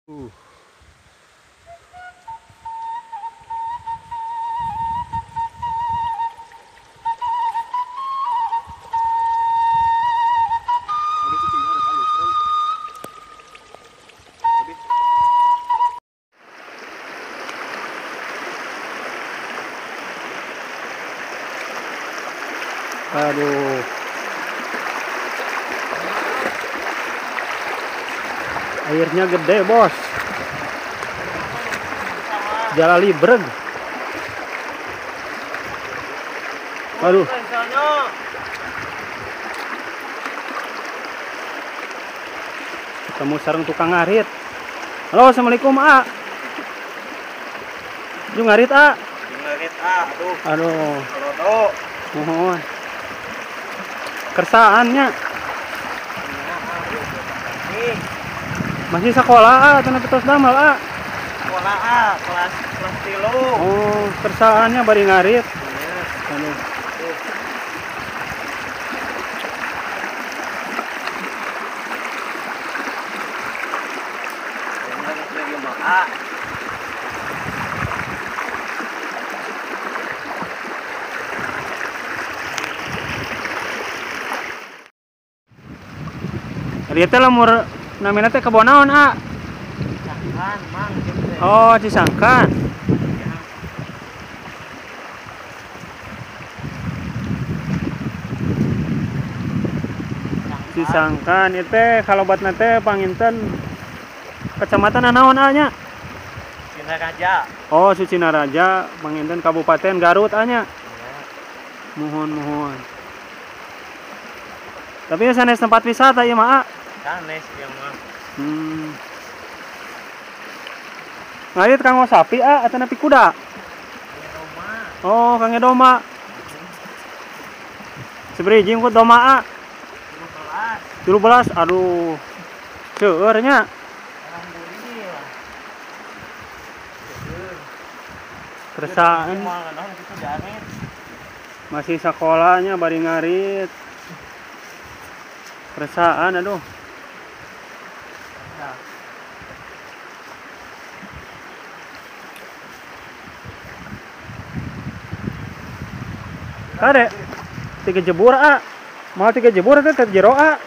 Uh. Aduh. Airnya gede, bos. Jalali breg. Aduh. Ketemu sareng tukang ngarit. Halo, assalamualaikum, A. Ju ngarit, A. Ngarit, A. Aduh. Aduh. Mohon. Kersaannya masih sekolah, A, atau terus damal, A? Sekolah, A, kelas 3. Oh, kersaannya bari ngarit. Aduh. Dia teh lamur namina teh kebon naon, A? Cisangkan, Mang. Oh, Cisangkan. Cisangkan itu teh kalobatna teh panginten kecamatan naon, A nya? Sucinaraja. Oh, Sucinaraja, panginten Kabupaten Garut, A nya. Mohon. Tapi sanes tempat wisata ieu mah, A. Sanes ieu mah. Ngarit kanggo sapi, A, atau napi kuda? Oh, kangge doma. Seberiji engko doma, A? 17. Aduh. Seueur nya. Alhamdulillah. Keresaan. Masih sekolahnya bari ngarit. Keresaan, aduh. Kade 3 jebur, A. Mau 3 jebur teh jero, A.